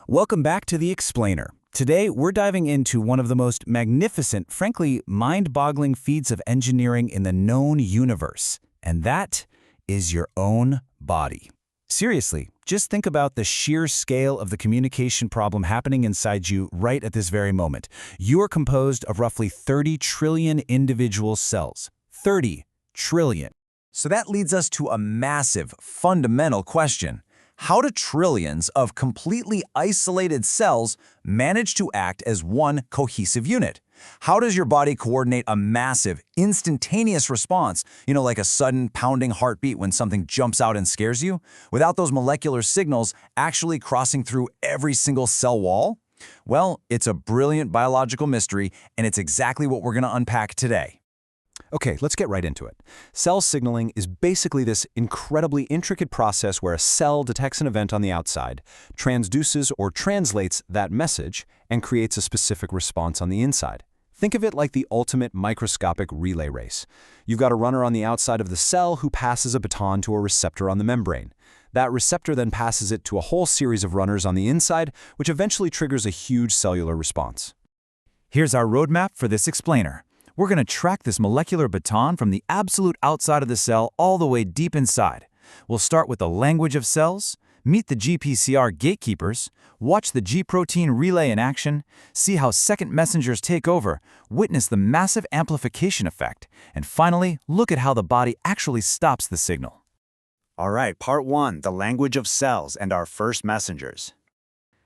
Welcome back to The Explainer. Today, we're diving into one of the most magnificent, frankly, mind-boggling feats of engineering in the known universe, and that is your own body. Seriously, just think about the sheer scale of the communication problem happening inside you right at this very moment. You are composed of roughly 30 trillion individual cells. 30 trillion. So that leads us to a massive, fundamental question. How do trillions of completely isolated cells manage to act as one cohesive unit? How does your body coordinate a massive, instantaneous response, like a sudden pounding heartbeat when something jumps out and scares you, without those molecular signals actually crossing through every single cell wall? Well, it's a brilliant biological mystery, and it's exactly what we're going to unpack today. Okay, let's get right into it. Cell signaling is basically this incredibly intricate process where a cell detects an event on the outside, transduces or translates that message, and creates a specific response on the inside. Think of it like the ultimate microscopic relay race. You've got a runner on the outside of the cell who passes a baton to a receptor on the membrane. That receptor then passes it to a whole series of runners on the inside, which eventually triggers a huge cellular response. Here's our roadmap for this explainer. We're going to track this molecular baton from the absolute outside of the cell all the way deep inside. We'll start with the language of cells, meet the GPCR gatekeepers, watch the G-protein relay in action, see how second messengers take over, witness the massive amplification effect, and finally, look at how the body actually stops the signal. All right, part 1, the language of cells and our first messengers.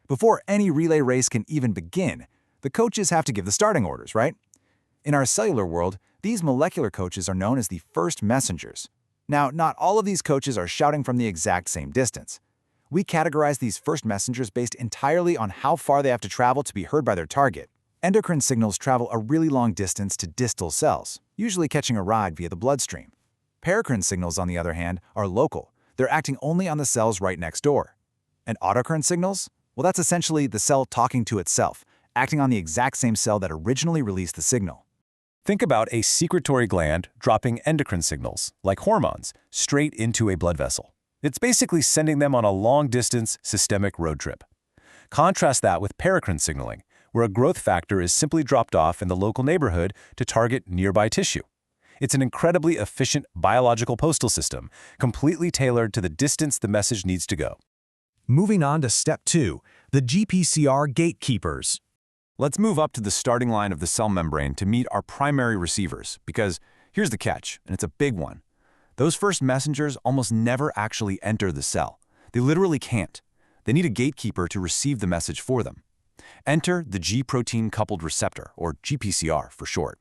Before any relay race can even begin, the coaches have to give the starting orders, right? In our cellular world, these molecular coaches are known as the first messengers. Now, not all of these coaches are shouting from the exact same distance. We categorize these first messengers based entirely on how far they have to travel to be heard by their target. Endocrine signals travel a really long distance to distal cells, usually catching a ride via the bloodstream. Paracrine signals, on the other hand, are local. They're acting only on the cells right next door. And autocrine signals? Well, that's essentially the cell talking to itself, acting on the exact same cell that originally released the signal. Think about a secretory gland dropping endocrine signals, like hormones, straight into a blood vessel. It's basically sending them on a long-distance systemic road trip. Contrast that with paracrine signaling, where a growth factor is simply dropped off in the local neighborhood to target nearby tissue. It's an incredibly efficient biological postal system, completely tailored to the distance the message needs to go. Moving on to step 2, the GPCR gatekeepers. Let's move up to the starting line of the cell membrane to meet our primary receivers, because here's the catch, and it's a big one. Those first messengers almost never actually enter the cell. They literally can't. They need a gatekeeper to receive the message for them. Enter the G-protein coupled receptor, or GPCR for short.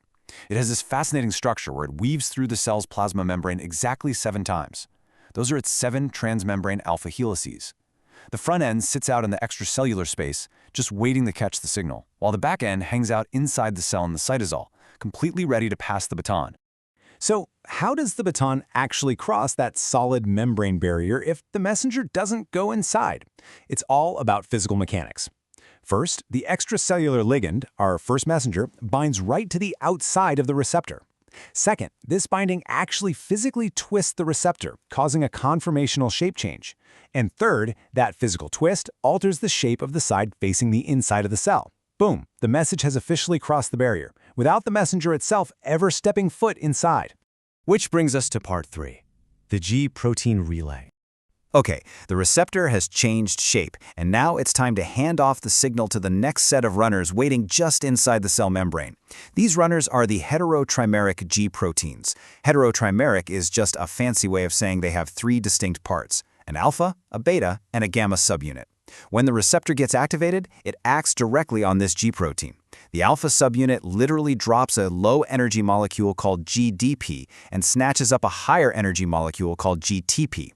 It has this fascinating structure where it weaves through the cell's plasma membrane exactly 7 times. Those are its 7 transmembrane alpha helices. The front end sits out in the extracellular space, just waiting to catch the signal, while the back end hangs out inside the cell in the cytosol, completely ready to pass the baton. So, how does the baton actually cross that solid membrane barrier if the messenger doesn't go inside? It's all about physical mechanics. First, the extracellular ligand, our first messenger, binds right to the outside of the receptor. Second, this binding actually physically twists the receptor, causing a conformational shape change. And third, that physical twist alters the shape of the side facing the inside of the cell. Boom, the message has officially crossed the barrier, without the messenger itself ever stepping foot inside. Which brings us to part 3, the G-protein relay. Okay, the receptor has changed shape, and now it's time to hand off the signal to the next set of runners waiting just inside the cell membrane. These runners are the heterotrimeric G proteins. Heterotrimeric is just a fancy way of saying they have 3 distinct parts: an alpha, a beta, and a gamma subunit. When the receptor gets activated, it acts directly on this G protein. The alpha subunit literally drops a low-energy molecule called GDP and snatches up a higher-energy molecule called GTP.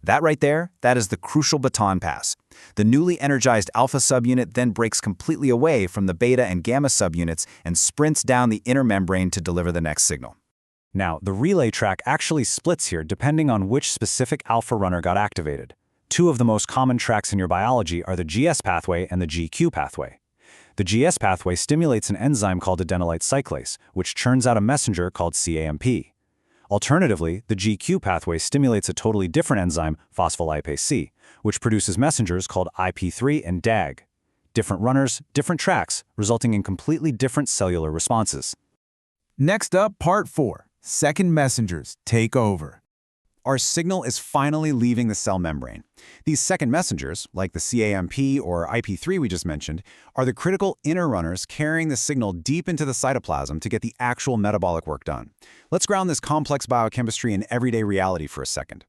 That right there, that is the crucial baton pass. The newly energized alpha subunit then breaks completely away from the beta and gamma subunits and sprints down the inner membrane to deliver the next signal. Now, the relay track actually splits here depending on which specific alpha runner got activated. 2 of the most common tracks in your biology are the GS pathway and the GQ pathway. The GS pathway stimulates an enzyme called adenylate cyclase, which churns out a messenger called CAMP. Alternatively, the GQ pathway stimulates a totally different enzyme, phospholipase C, which produces messengers called IP3 and DAG. Different runners, different tracks, resulting in completely different cellular responses. Next up, part 4. Second messengers take over. Our signal is finally leaving the cell membrane. These second messengers, like the CAMP or IP3 we just mentioned, are the critical inner runners carrying the signal deep into the cytoplasm to get the actual metabolic work done. Let's ground this complex biochemistry in everyday reality for a second.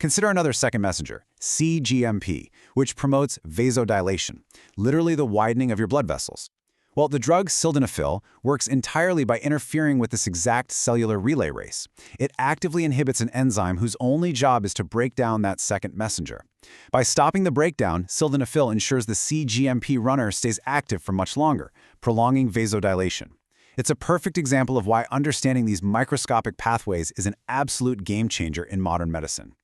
Consider another second messenger, cGMP, which promotes vasodilation, literally the widening of your blood vessels. Well, the drug sildenafil works entirely by interfering with this exact cellular relay race. It actively inhibits an enzyme whose only job is to break down that second messenger. By stopping the breakdown, sildenafil ensures the cGMP runner stays active for much longer, prolonging vasodilation. It's a perfect example of why understanding these microscopic pathways is an absolute game changer in modern medicine.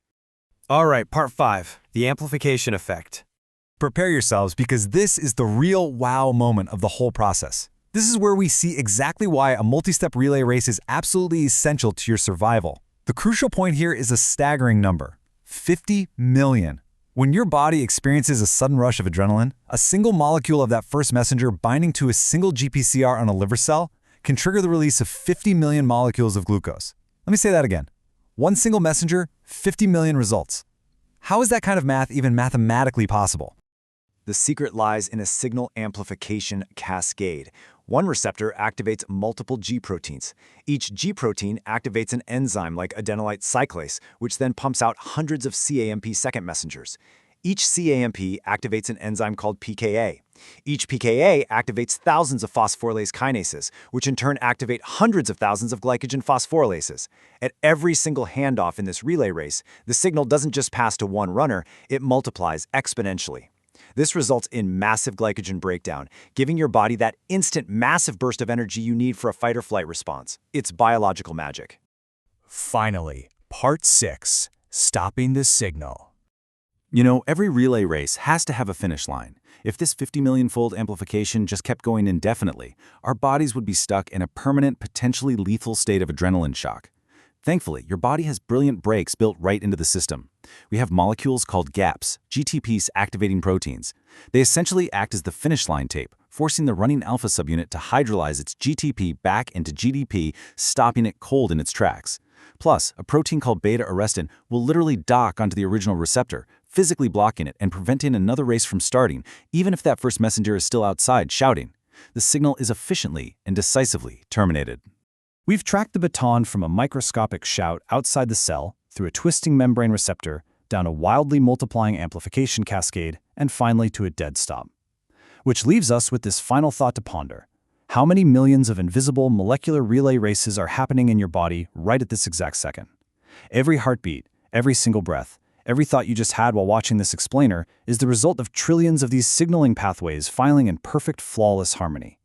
All right, part 5, the amplification effect. Prepare yourselves because this is the real wow moment of the whole process. This is where we see exactly why a multi-step relay race is absolutely essential to your survival. The crucial point here is a staggering number, 50 million. When your body experiences a sudden rush of adrenaline, a single molecule of that first messenger binding to a single GPCR on a liver cell can trigger the release of 50 million molecules of glucose. Let me say that again. One single messenger, 50 million results. How is that kind of math even mathematically possible? The secret lies in a signal amplification cascade. One receptor activates multiple G proteins. Each G protein activates an enzyme like adenylate cyclase, which then pumps out hundreds of CAMP second messengers. Each CAMP activates an enzyme called pKa. Each pKa activates thousands of phosphorylase kinases, which in turn activate hundreds of thousands of glycogen phosphorylases. At every single handoff in this relay race, the signal doesn't just pass to one runner, it multiplies exponentially. This results in massive glycogen breakdown, giving your body that instant massive burst of energy you need for a fight-or-flight response. It's biological magic. Finally, part 6, stopping the signal. You know, every relay race has to have a finish line. If this 50 million-fold amplification just kept going indefinitely, our bodies would be stuck in a permanent, potentially lethal state of adrenaline shock. Thankfully, your body has brilliant brakes built right into the system. We have molecules called GAPs, GTPase activating proteins. They essentially act as the finish line tape, forcing the running alpha subunit to hydrolyze its GTP back into GDP, stopping it cold in its tracks. Plus, a protein called beta-arrestin will literally dock onto the original receptor, physically blocking it and preventing another race from starting, even if that first messenger is still outside shouting. The signal is efficiently and decisively terminated. We've tracked the baton from a microscopic shout outside the cell, through a twisting membrane receptor, down a wildly multiplying amplification cascade, and finally to a dead stop. Which leaves us with this final thought to ponder. How many millions of invisible molecular relay races are happening in your body right at this exact second? Every heartbeat, every single breath, every thought you just had while watching this explainer is the result of trillions of these signaling pathways filing in perfect, flawless harmony.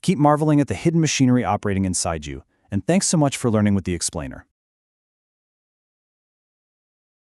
Keep marveling at the hidden machinery operating inside you, and thanks so much for learning with the explainer.